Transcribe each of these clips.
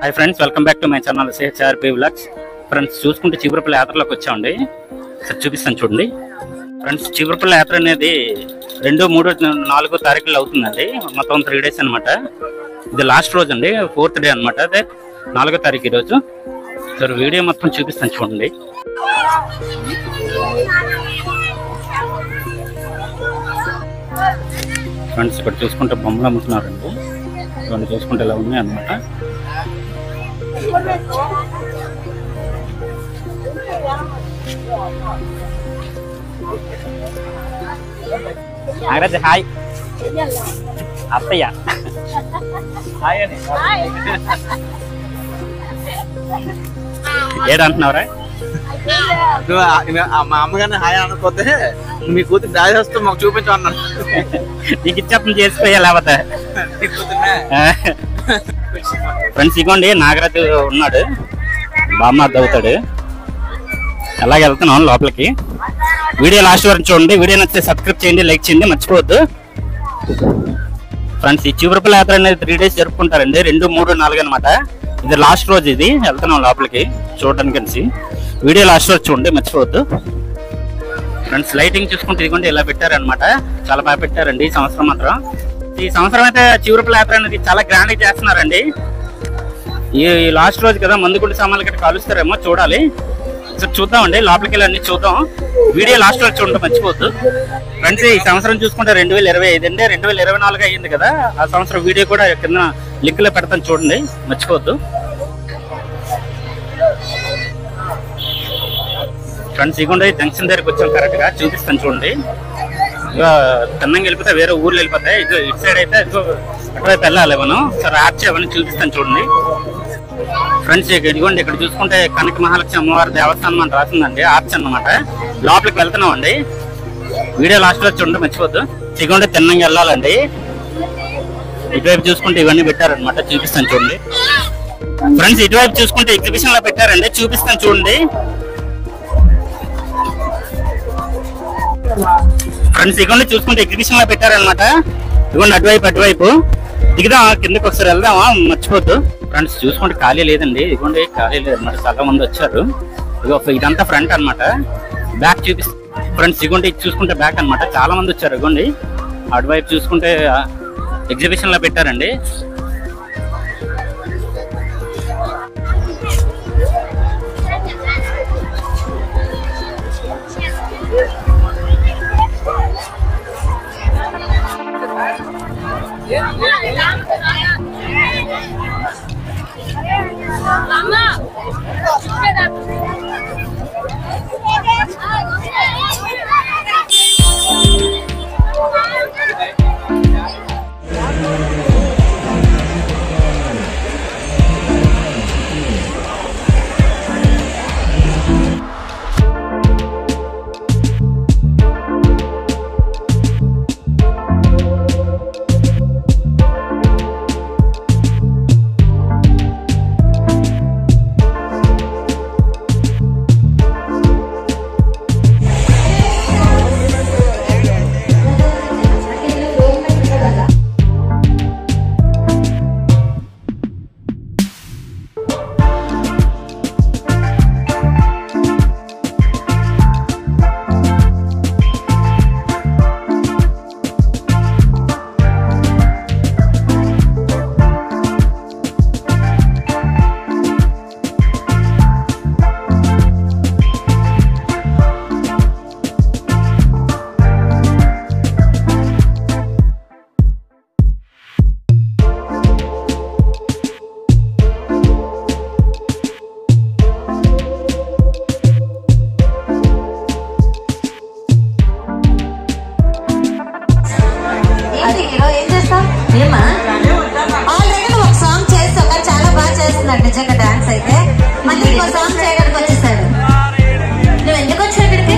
Hi friends, welcome back to my channel CHRP vlogs. Friends, చూసుకుంటే చీపురుపల్లి యాత్రలోకి వచ్చామండి. Sir చూపిస్తాను చూడండి. ఫ్రెండ్స్, చీపురుపల్లి యాత్ర అనేది 2, 3, 4 తారీఖులు అవుతుందండి. మొత్తం 3 days అనమాట. ఇది లాస్ట్ రోజు అండి, 4th డే అనమాట. అదే 4వ తారీఖు ఈరోజు. సార్ వీడియో మొత్తం చూపిస్తాను చూడండి. ఫ్రెండ్స్, ఇక్కడ చూసుకుంటే బొమ్మలు అమ్ముతున్నారండి. ఇవన్నీ చూసుకుంటే ఇలా ఉన్నాయి అనమాట. నాగరాజ్ హాయ్. అత్తయ్య ఏడంటున్నావురా? మా అమ్మగారిని హాయ్ అనకపోతే మీ కూతురు దారి వస్తే మాకు చూపించమన్నాను. నీకు ఇచ్చప్పుడు చేసిపోయా లేకపోతే. ఫ్రెండ్స్, ఇగోండి నాగరాజు ఉన్నాడు, బామ్మార్ది అవుతాడు. అలాగే వెళ్తున్నాం లోపలికి. వీడియో లాస్ట్ వరకు చూడండి. వీడియో నచ్చితే సబ్స్క్రైబ్ చేయండి, లైక్ చేయండి, మర్చిపోవద్దు. ఫ్రెండ్స్, ఈ చీపురుపల్లి యాత్ర అనేది 3 days జరుపుకుంటారండి. 2, 3, 4 అనమాట. ఇది లాస్ట్ రోజు. ఇది వెళ్తున్నాం లోపలికి చూడడానికి కలిసి. వీడియో లాస్ట్ వరకు చూడండి, మర్చిపోవద్దు. ఫ్రెండ్స్, లైటింగ్ చూసుకుంటే ఇదిగోండి ఇలా పెట్టారనమాట. చాలా బాగా పెట్టారండి ఈ సంవత్సరం మాత్రం. ఈ సంవత్సరం అయితే చీపురుపల్లి యాత్ర అనేది చాలా గ్రాండ్ గా చేస్తున్నారండి. ఈ లాస్ట్ రోజు కదా, మందుగుండు సామాన్లు గట్రా కాలుస్తారేమో, చూడాలి. సార్ చూద్దామండి, లోపలికి వెళ్ళి అన్ని చూద్దాం. వీడియో లాస్ట్ వరకు చూడండి, మర్చిపోవద్దు. ఫ్రెండ్స్, ఈ సంవత్సరం చూసుకుంటే 2025 అండి. 2024 అయ్యింది కదా. ఆ సంవత్సరం వీడియో కూడా కింద లింక్ లో పెడతాను చూడండి, మర్చిపోవద్దు. ఫ్రెండ్స్, ఇగోండి జంక్షన్ దగ్గరికి వచ్చాం. కరెక్ట్ గా చూపిస్తాను చూడండి. ఇక తిన్నంగా వెళ్ళిపోతే వేరే ఊర్లో వెళ్ళిపోతాయి. ఇటు సైడ్ అయితే అటువైపు వెళ్ళాలి మనం. సార్ ఆర్చ్ అవన్నీ చూపిస్తాను చూడండి. ఫ్రెండ్స్, ఇదిగోండి ఇక్కడ చూసుకుంటే కనక మహాలక్ష్మి అమ్మవారి దేవస్థానం అని రాసిందండి. ఆర్చ్ అన్నమాట. లోపలికి వెళ్తున్నాం అండి. వీడియో లాస్ట్ లో చూడండి, మర్చిపోద్దు. ఇదిగోండి తిన్నంగా వెళ్ళాలండి. ఇటువైపు చూసుకుంటే ఇవన్నీ పెట్టారనమాట, చూపిస్తాను చూడండి. ఫ్రెండ్స్, ఇటువైపు చూసుకుంటే ఎగ్జిబిషన్ లో పెట్టారండి, చూపిస్తాను చూడండి. ఫ్రెండ్స్, ఇదిగోండి చూసుకుంటే ఎగ్జిబిషన్ లో పెట్టారనమాట. ఇదిగోండి అటువైపు దిగుదాం, కిందకి ఒకసారి వెళ్దామా, మర్చిపోద్దు. ఫ్రెండ్స్, చూసుకుంటే ఖాళీ లేదండి. ఇదిగోండి ఖాళీ లేదన్నమాట, చాలా మంది వచ్చారు. ఇదంతా ఫ్రంట్ అనమాట. బ్యాక్ చూపిస్తాను ఫ్రెండ్స్. ఇదిగోండి ఇది చూసుకుంటే బ్యాక్ అనమాట, చాలా మంది వచ్చారు. ఇదిగోండి అటువైపు చూసుకుంటే ఎగ్జిబిషన్ లో పెట్టారండి. నిజంగా డాన్స్ అయితే మళ్ళీ ఇంకో సాంగ్ చేయడానికి వచ్చేసాడు. నువ్వు ఎందుకు వచ్చావు ఇక్కడికి?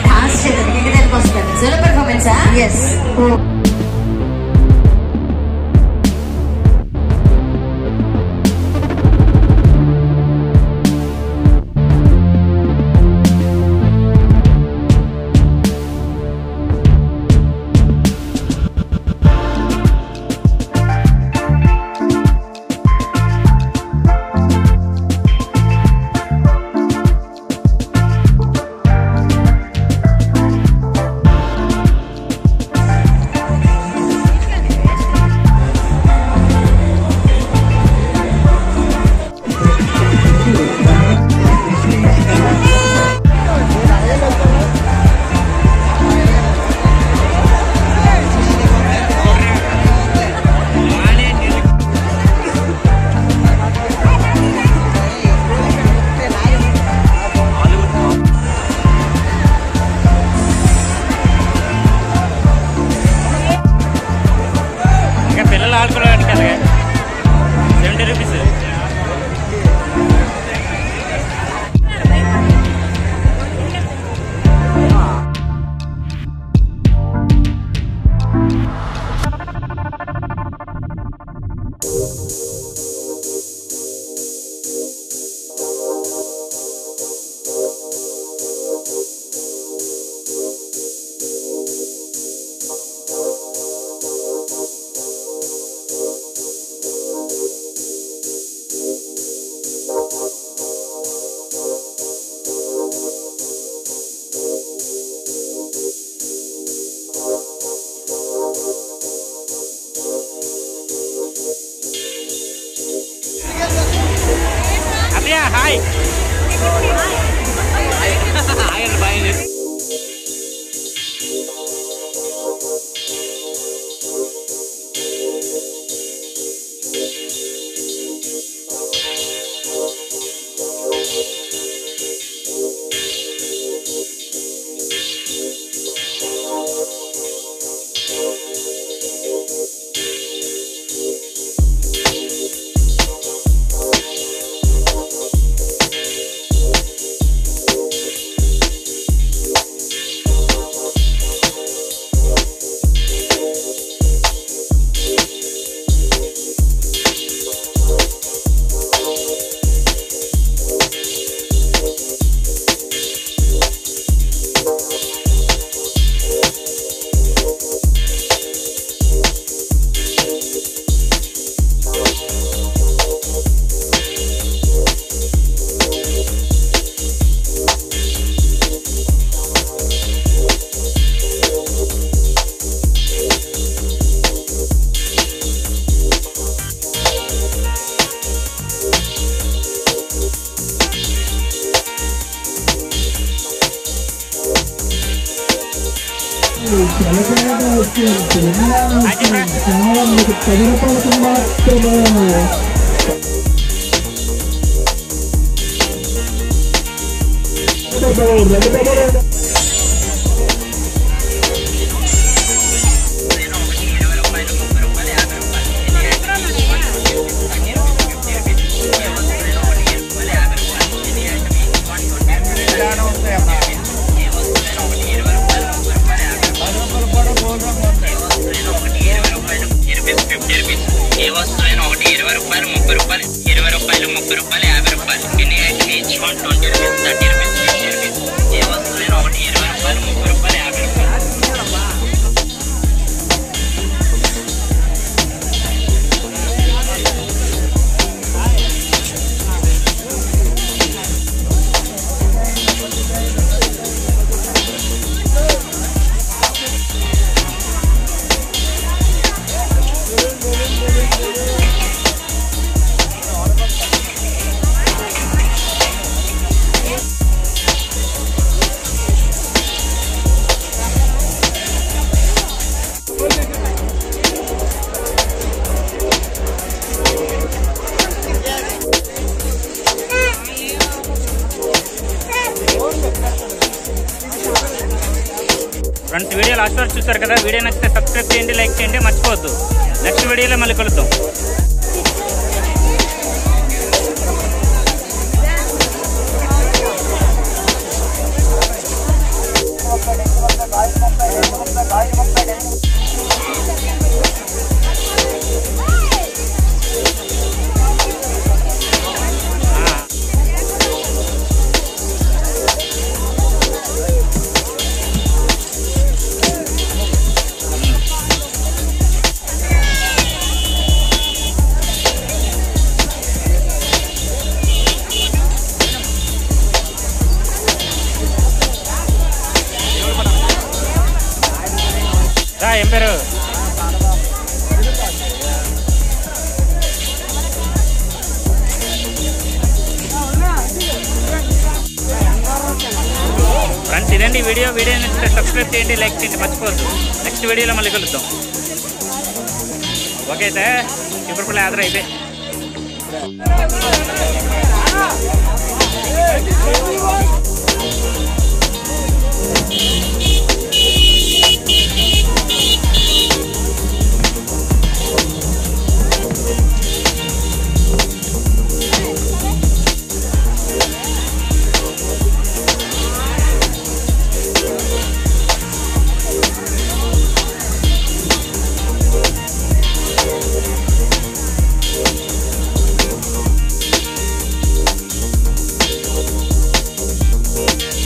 డాన్స్ చేయడానికి. ఎక్కడికి వస్తాను? సోలో పెర్ఫార్మెన్సా? ఎస్. ఫ్రెండ్స్ వీడియో లాస్ట్ వరకు చూస్తారు కదా. వీడియో నచ్చితే సబ్స్క్రైబ్ చేయండి, లైక్ చేయండి, మర్చిపోవద్దు. నెక్స్ట్ వీడియోలో మళ్ళీ కలుద్దాం. ఏం పేరు? ఫ్రెండ్స్ ఇదండి వీడియో నచ్చితే సబ్స్క్రైబ్ చేయండి, లైక్ చేయండి, మర్చిపోవద్దు. నెక్స్ట్ వీడియోలో మళ్ళీ కలుద్దాం. ఓకే అయితే ఇప్పుడు ఆదర అయిపోయి